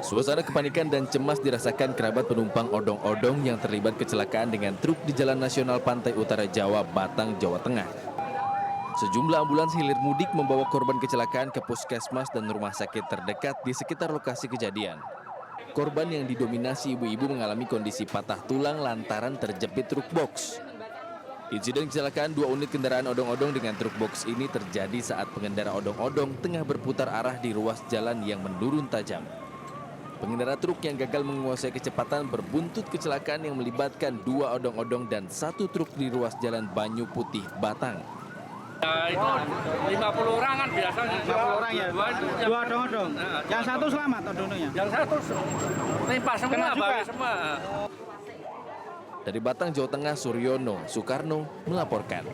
Suasana kepanikan dan cemas dirasakan kerabat penumpang odong-odong yang terlibat kecelakaan dengan truk di Jalan Nasional Pantai Utara Jawa, Batang, Jawa Tengah. Sejumlah ambulans hilir mudik membawa korban kecelakaan ke puskesmas dan rumah sakit terdekat di sekitar lokasi kejadian. Korban yang didominasi ibu-ibu mengalami kondisi patah tulang lantaran terjepit truk box. Insiden kecelakaan 2 unit kendaraan odong-odong dengan truk box ini terjadi saat pengendara odong-odong tengah berputar arah di ruas jalan yang menurun tajam. Pengendara truk yang gagal menguasai kecepatan berbuntut kecelakaan yang melibatkan 2 odong-odong dan 1 truk di ruas jalan Banyu Putih, Batang. Ya, itu 50 orang kan biasanya. 50 orang ya? Dua odong-odong? Yang satu selamat odong-odongnya? Yang satu limpa semua, Kena juga? balik semua. Dari Batang, Jawa Tengah, Suryono Soekarno melaporkan.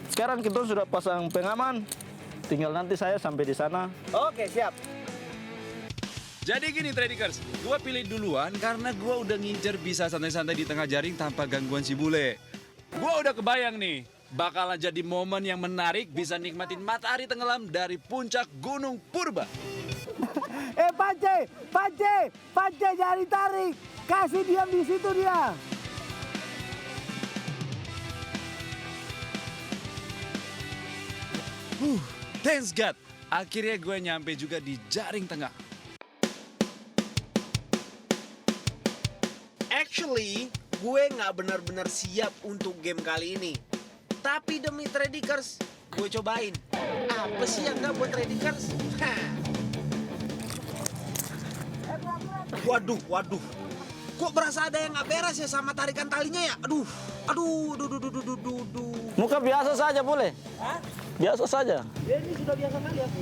Sekarang kita sudah pasang pengaman, tinggal nanti saya sampai di sana. Oke, siap. Jadi gini Tradikers, gue pilih duluan karena gue udah ngincer bisa santai-santai di tengah jaring tanpa gangguan si bule. Gue udah kebayang nih, bakalan jadi momen yang menarik bisa nikmatin matahari tenggelam dari puncak Gunung Purba. Pace, jangan ditarik. Kasih diam di situ dia. Thanks God, akhirnya gue nyampe juga di jaring tengah. Actually, gue nggak benar-benar siap untuk game kali ini. Tapi demi Tradikers, gue cobain. Apa sih yang nggak buat Tradikers? Waduh. Kok berasa ada yang nggak beres ya sama tarikan talinya ya? Aduh. Muka biasa saja boleh? Hah? Biasa saja. Ini sudah biasa kali aku.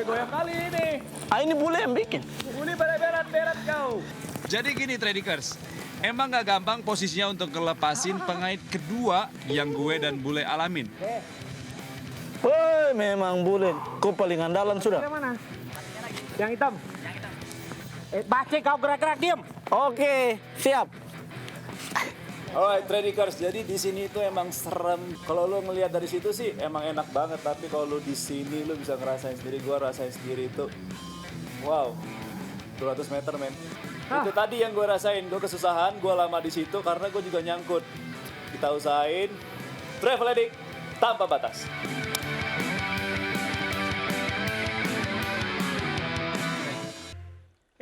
Goyang kali ini. Ini bule yang bikin. Ini berat kau. Jadi gini Tradikers, emang gak gampang posisinya untuk ngelepasin pengait kedua yang gue dan bule alamin. Woi, memang bule. Kau paling andalan sudah. Yang mana? Yang hitam? Pace, kau gerak-gerak, diam. Oke, siap. Alright, Tradikers, jadi di sini itu emang serem. Kalau lo ngelihat dari situ sih emang enak banget, tapi kalau lo di sini lo bisa ngerasain sendiri. Gua rasain sendiri itu, wow, 200 meter men. Itu tadi yang gue rasain, gue kesusahan, gue lama di situ karena gue juga nyangkut. Kita usahain, Travel Addict tanpa batas.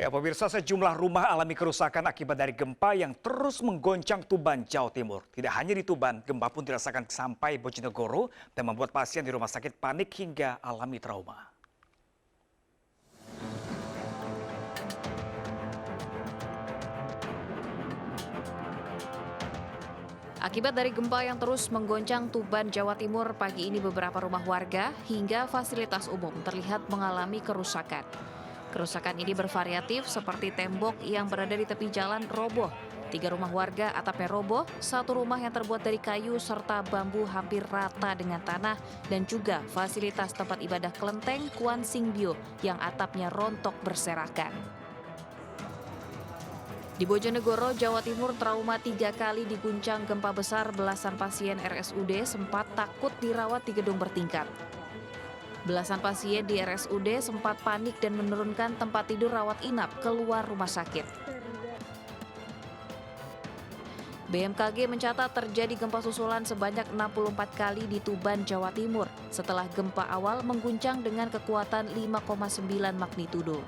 Ya, pemirsa, sejumlah rumah alami kerusakan akibat dari gempa yang terus menggoncang Tuban, Jawa Timur. Tidak hanya di Tuban, gempa pun dirasakan sampai Bojonegoro dan membuat pasien di rumah sakit panik hingga alami trauma. Akibat dari gempa yang terus menggoncang Tuban, Jawa Timur, pagi ini beberapa rumah warga hingga fasilitas umum terlihat mengalami kerusakan. Kerusakan ini bervariatif seperti tembok yang berada di tepi jalan roboh, 3 rumah warga atapnya roboh, 1 rumah yang terbuat dari kayu serta bambu hampir rata dengan tanah, dan juga fasilitas tempat ibadah kelenteng Kuan Singbyo yang atapnya rontok berserakan. Di Bojonegoro, Jawa Timur, trauma 3 kali diguncang gempa besar. Belasan pasien RSUD sempat takut dirawat di gedung bertingkat. Belasan pasien di RSUD sempat panik dan menurunkan tempat tidur rawat inap keluar rumah sakit. BMKG mencatat terjadi gempa susulan sebanyak 64 kali di Tuban, Jawa Timur setelah gempa awal mengguncang dengan kekuatan 5,9 magnitudo.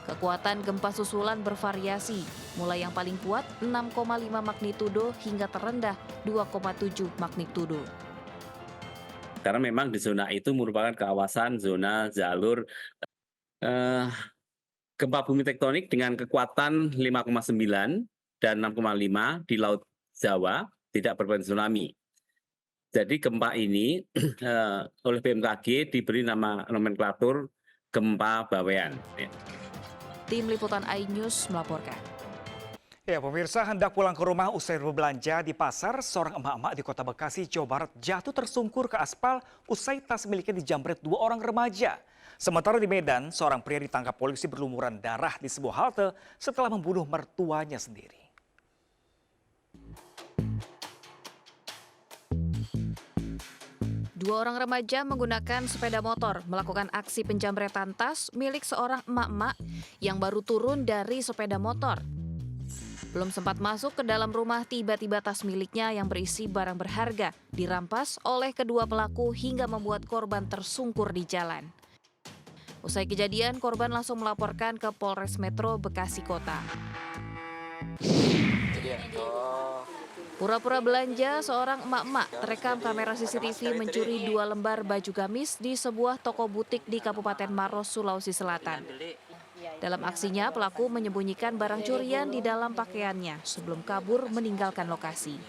Kekuatan gempa susulan bervariasi, mulai yang paling kuat 6,5 magnitudo hingga terendah 2,7 magnitudo. Karena memang di zona itu merupakan kawasan zona jalur gempa bumi tektonik dengan kekuatan 5,9 dan 6,5 di Laut Jawa, tidak berpotensi tsunami. Jadi gempa ini oleh BMKG diberi nama nomenklatur gempa Bawean. Tim Liputan iNews melaporkan. Ya, pemirsa, hendak pulang ke rumah usai berbelanja di pasar, seorang emak-emak di Kota Bekasi, Jawa Barat jatuh tersungkur ke aspal usai tas miliknya dijamret 2 orang remaja. Sementara di Medan, seorang pria ditangkap polisi berlumuran darah di sebuah halte setelah membunuh mertuanya sendiri. Dua orang remaja menggunakan sepeda motor melakukan aksi penjamretan tas milik seorang emak-emak yang baru turun dari sepeda motor. Belum sempat masuk ke dalam rumah, tiba-tiba tas miliknya yang berisi barang berharga dirampas oleh kedua pelaku hingga membuat korban tersungkur di jalan. Usai kejadian, korban langsung melaporkan ke Polres Metro Bekasi Kota. Pura-pura belanja, seorang emak-emak terekam kamera CCTV mencuri 2 lembar baju gamis di sebuah toko butik di Kabupaten Maros, Sulawesi Selatan. Dalam aksinya, pelaku menyembunyikan barang curian di dalam pakaiannya sebelum kabur meninggalkan lokasi.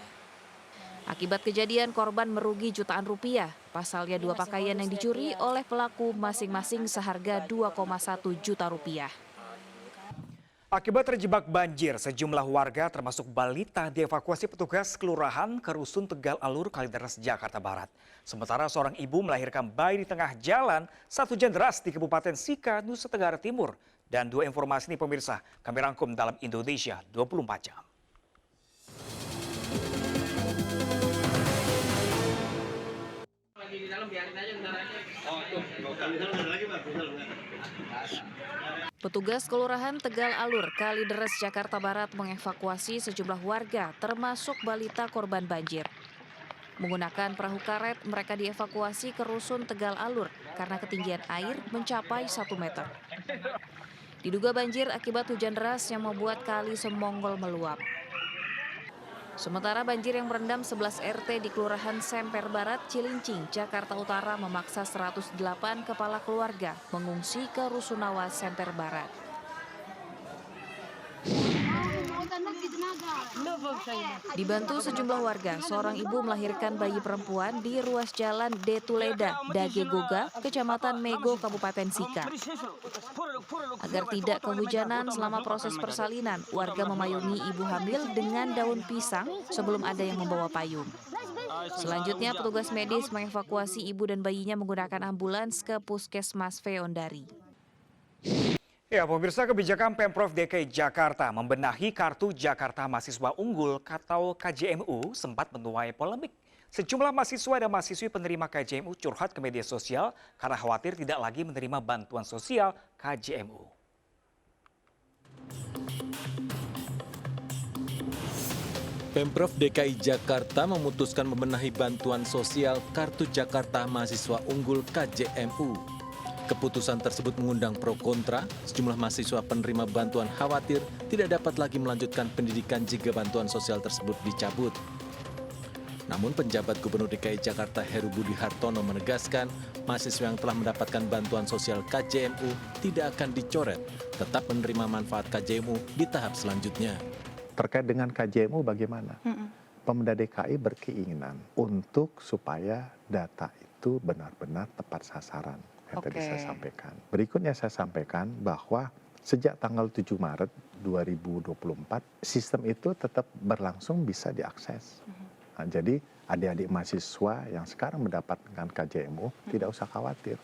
Akibat kejadian, korban merugi jutaan rupiah. Pasalnya 2 pakaian yang dicuri oleh pelaku masing-masing seharga 2,1 juta rupiah. Akibat terjebak banjir, sejumlah warga termasuk balita dievakuasi petugas kelurahan ke Rusun Tegal Alur, Kalideres, Jakarta Barat. Sementara seorang ibu melahirkan bayi di tengah jalan saat hujan deras di Kabupaten Sika, Nusa Tenggara Timur. Dan 2 informasi ini pemirsa, kami rangkum dalam Indonesia 24 jam. Petugas Kelurahan Tegal Alur, Kalideres, Jakarta Barat mengevakuasi sejumlah warga termasuk balita korban banjir. Menggunakan perahu karet, mereka dievakuasi ke Rusun Tegal Alur karena ketinggian air mencapai 1 meter. Diduga banjir akibat hujan deras yang membuat kali Semonggol meluap. Sementara banjir yang merendam 11 RT di Kelurahan Semper Barat, Cilincing, Jakarta Utara memaksa 108 kepala keluarga mengungsi ke Rusunawa Semper Barat. Dibantu sejumlah warga, seorang ibu melahirkan bayi perempuan di ruas jalan Detuleda, Dage Goga, Kecamatan Mego, Kabupaten Sika. Agar tidak kehujanan selama proses persalinan, warga memayungi ibu hamil dengan daun pisang sebelum ada yang membawa payung. Selanjutnya, petugas medis mengevakuasi ibu dan bayinya menggunakan ambulans ke Puskesmas Feondari. Ya, pemirsa, kebijakan Pemprov DKI Jakarta membenahi Kartu Jakarta Mahasiswa Unggul atau KJMU sempat menuai polemik. Sejumlah mahasiswa dan mahasiswi penerima KJMU curhat ke media sosial karena khawatir tidak lagi menerima bantuan sosial KJMU. Pemprov DKI Jakarta memutuskan membenahi bantuan sosial Kartu Jakarta Mahasiswa Unggul KJMU. Keputusan tersebut mengundang pro kontra. Sejumlah mahasiswa penerima bantuan khawatir tidak dapat lagi melanjutkan pendidikan jika bantuan sosial tersebut dicabut. Namun penjabat Gubernur DKI Jakarta Heru Budi Hartono menegaskan mahasiswa yang telah mendapatkan bantuan sosial KJMU tidak akan dicoret, tetap menerima manfaat KJMU di tahap selanjutnya. Terkait dengan KJMU bagaimana? Pemda DKI berkeinginan untuk supaya data itu benar-benar tepat sasaran. Yang tadi saya sampaikan. Berikutnya saya sampaikan bahwa sejak tanggal 7 Maret 2024 sistem itu tetap berlangsung bisa diakses. Nah, jadi adik-adik mahasiswa yang sekarang mendapatkan KJMU tidak usah khawatir.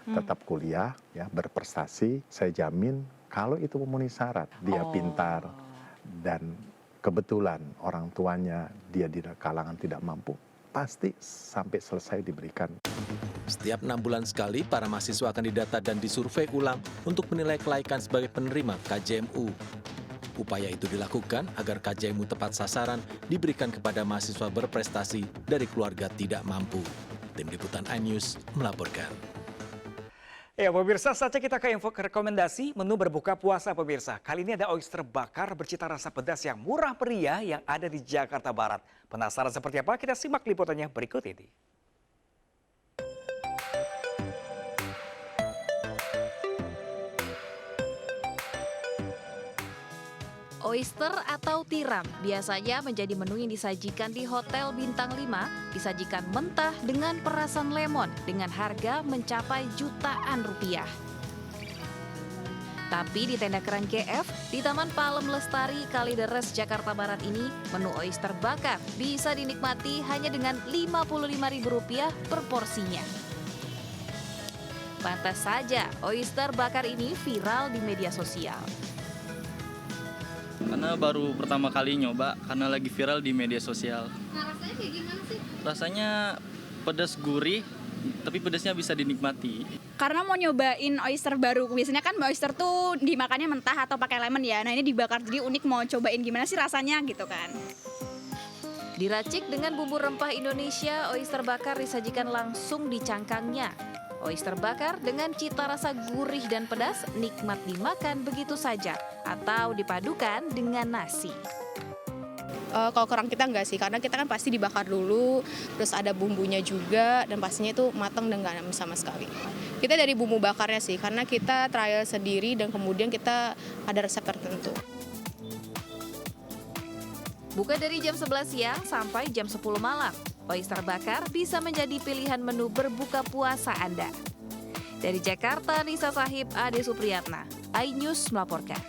Tetap kuliah, ya, berprestasi. Saya jamin kalau itu memenuhi syarat, dia pintar dan kebetulan orang tuanya dia di kalangan tidak mampu, pasti sampai selesai diberikan. Setiap 6 bulan sekali, para mahasiswa akan didata dan disurvei ulang untuk menilai kelaikan sebagai penerima KJMU. Upaya itu dilakukan agar KJMU tepat sasaran diberikan kepada mahasiswa berprestasi dari keluarga tidak mampu. Tim Liputan iNews melaporkan. Ya, pemirsa, saja kita ke info rekomendasi menu berbuka puasa pemirsa. Kali ini ada oyster bakar bercita rasa pedas yang murah meriah yang ada di Jakarta Barat. Penasaran seperti apa? Kita simak liputannya berikut ini. Oyster atau tiram biasanya menjadi menu yang disajikan di Hotel Bintang 5, disajikan mentah dengan perasan lemon dengan harga mencapai jutaan rupiah. Tapi di tenda keren GF, di Taman Palem Lestari, Kalideres, Jakarta Barat ini, menu oyster bakar bisa dinikmati hanya dengan Rp55.000 per porsinya. Pantas saja, oyster bakar ini viral di media sosial. Karena baru pertama kali nyoba, karena lagi viral di media sosial. Nah, rasanya kayak gimana sih? Rasanya pedas gurih, tapi pedasnya bisa dinikmati. Karena mau nyobain oyster baru. Biasanya kan oyster tuh dimakannya mentah atau pakai lemon ya. Nah, ini dibakar, jadi unik, mau cobain gimana sih rasanya gitu kan. Diracik dengan bumbu rempah Indonesia, oyster bakar disajikan langsung di cangkangnya. Oyster bakar dengan cita rasa gurih dan pedas nikmat dimakan begitu saja atau dipadukan dengan nasi. Kalau kerang kita enggak sih, karena kita kan pasti dibakar dulu, terus ada bumbunya juga, dan pastinya itu matang dan enggak amis sama sekali. Kita dari bumbu bakarnya sih, karena kita trial sendiri dan kemudian kita ada resep tertentu. Buka dari jam 11 siang sampai jam 10 malam. Oyster bakar bisa menjadi pilihan menu berbuka puasa Anda. Dari Jakarta, Nisa Sahib, Ade Supriyatna, iNews melaporkan.